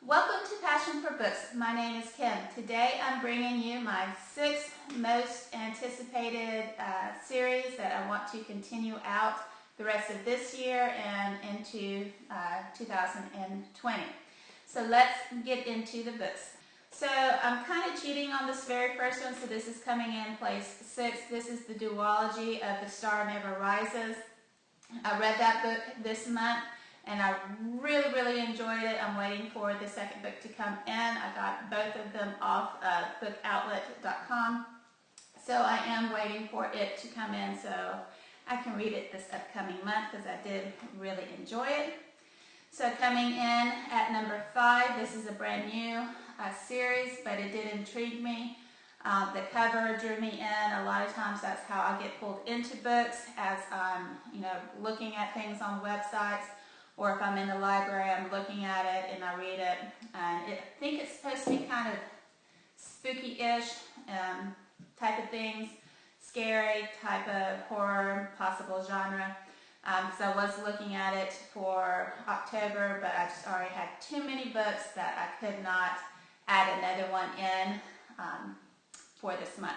Welcome to Passion for Books. My name is Kim. Today I'm bringing you my 6th most anticipated series that I want to continue out the rest of this year and into 2020. So let's get into the books. So I'm kind of cheating on this very first one, so this is coming in place 6. This is the duology of The Star Never Rises. I read that book this month and I really enjoyed it. I'm waiting for the second book to come in. I got both of them off bookoutlet.com. So I am waiting for it to come in so I can read it this upcoming month because I did really enjoy it. So coming in at number 5, this is a brand new series, but it did intrigue me. The cover drew me in. A lot of times that's how I get pulled into books as I'm looking at things on websites, or if I'm in the library, I'm looking at it and I read it. And I think it's supposed to be kind of spooky-ish type of things, scary type of horror, possible genre. So I was looking at it for October, but I just already had too many books that I could not add another one in for this month.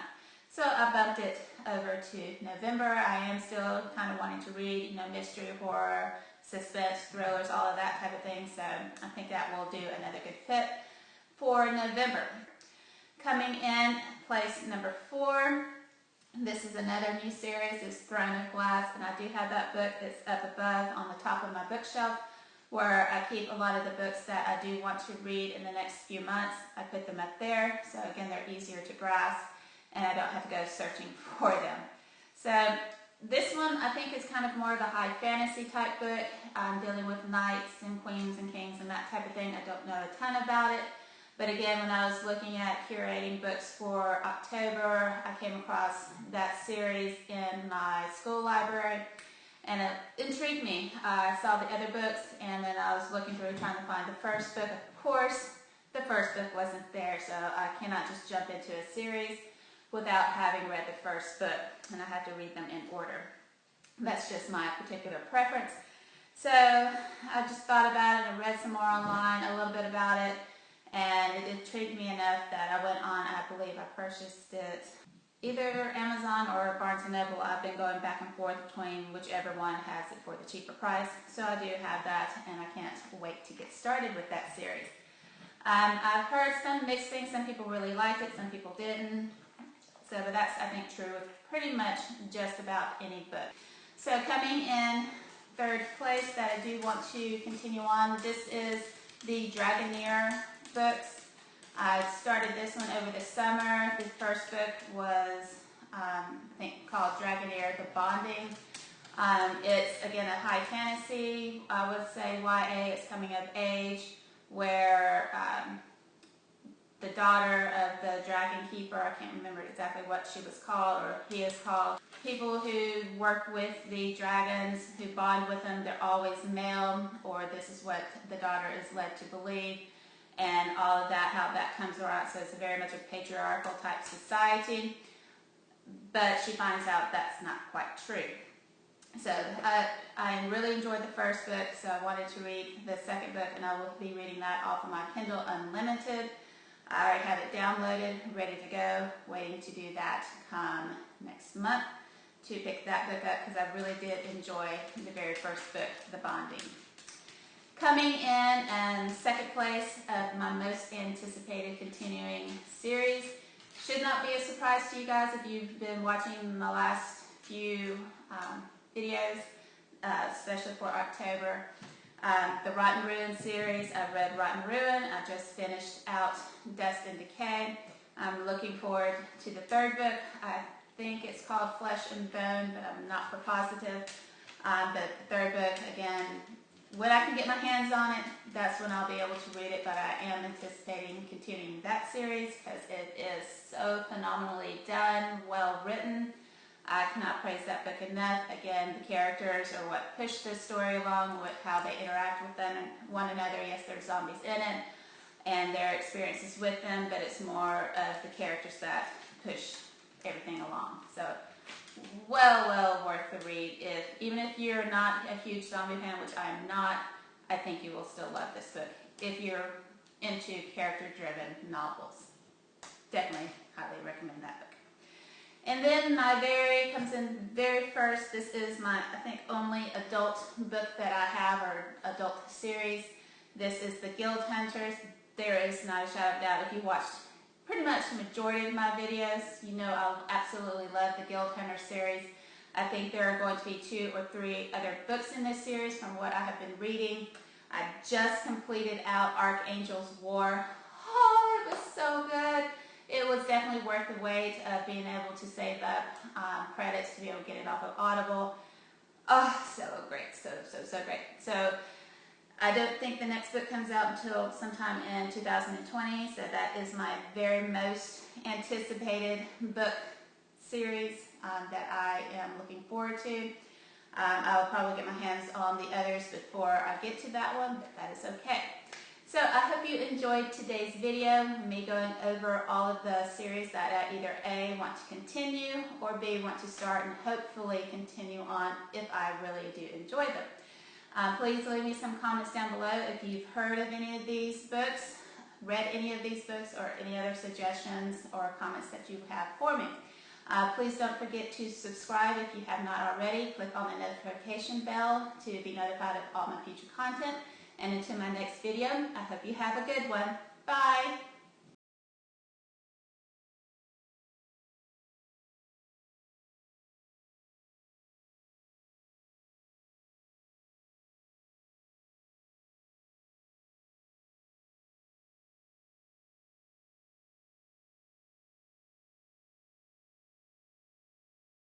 So I bumped it over to November. I am still kind of wanting to read, mystery, horror, suspense, thrillers, all of that type of thing. So I think that will do another good fit for November. Coming in place number 4, this is another new series. It's Throne of Glass, and I do have that book. It's up above on the top of my bookshelf where I keep a lot of the books that I do want to read in the next few months. I put them up there, so again, they're easier to grasp and I don't have to go searching for them. So this one I think is kind of more of a high fantasy type book. I'm dealing with knights and queens and kings and that type of thing. I don't know a ton about it. But again, when I was looking at curating books for October, I came across that series in my school library and it intrigued me. I saw the other books and then I was looking through trying to find the first book. Of course, the first book wasn't there, so I cannot just jump into a series without having read the first book, and I have to read them in order. That's just my particular preference. So I just thought about it and read some more online, a little bit about it, and it intrigued me enough that I went on, I believe I purchased it either Amazon or Barnes & Noble. I've been going back and forth between whichever one has it for the cheaper price. So I do have that, and I can't wait to get started with that series. I've heard some mixed things. Some people really liked it, some people didn't. So, but that's, I think, true with pretty much just about any book. So coming in 3rd place that I do want to continue on, this is the Dragoneer books. I started this one over the summer. The first book was, I think, called Dragoneer: The Bonding. It's, again, a high fantasy, I would say YA. It's coming of age, where the daughter of the dragon keeper, I can't remember exactly what she was called or he is called. People who work with the dragons, who bond with them, they're always male, or this is what the daughter is led to believe, and all of that, how that comes around. So it's very much a patriarchal type society, but she finds out that's not quite true. So I really enjoyed the first book, so I wanted to read the second book, and I will be reading that off of my Kindle Unlimited. I already have it downloaded, ready to go, waiting to do that come next month to pick that book up because I really did enjoy the very first book, The Bonding. Coming in 2nd place of my most anticipated continuing series. Should not be a surprise to you guys if you've been watching my last few videos, especially for October. The Rotten Ruin series. I've read Rotten Ruin. I just finished out Dust and Decay. I'm looking forward to the 3rd book. I think it's called Flesh and Bone, but I'm not for positive. But the 3rd book, again, when I can get my hands on it, that's when I'll be able to read it, but I am anticipating continuing that series because it is so phenomenally done, well written. I cannot praise that book enough. Again, the characters are what push the story along, with how they interact with one another. Yes, there's zombies in it, and their experiences with them, but it's more of the characters that push everything along. So, well worth the read. Even if you're not a huge zombie fan, which I am not, I think you will still love this book. If you're into character-driven novels. Definitely highly recommend that book. And then comes in very first. This is my, I think, only adult book that I have, or adult series. This is The Guild Hunters. There is not a shadow of doubt, if you watched pretty much the majority of my videos, you know I absolutely love the Guild Hunter series. I think there are going to be 2 or 3 other books in this series from what I have been reading. I just completed out Archangel's War. Oh, it was so good. It was definitely worth the wait of being able to save up credits to be able to get it off of Audible. Oh, so great, so great. So I don't think the next book comes out until sometime in 2020, so that is my very most anticipated book series that I am looking forward to. I'll probably get my hands on the others before I get to that one, but that is okay. So I hope you enjoyed today's video, me going over all of the series that I either A, want to continue, or B, want to start and hopefully continue on if I really do enjoy them. Please leave me some comments down below if you've heard of any of these books, read any of these books, or any other suggestions or comments that you have for me. Please don't forget to subscribe if you have not already. Click on the notification bell to be notified of all my future content. And until my next video, I hope you have a good one. Bye!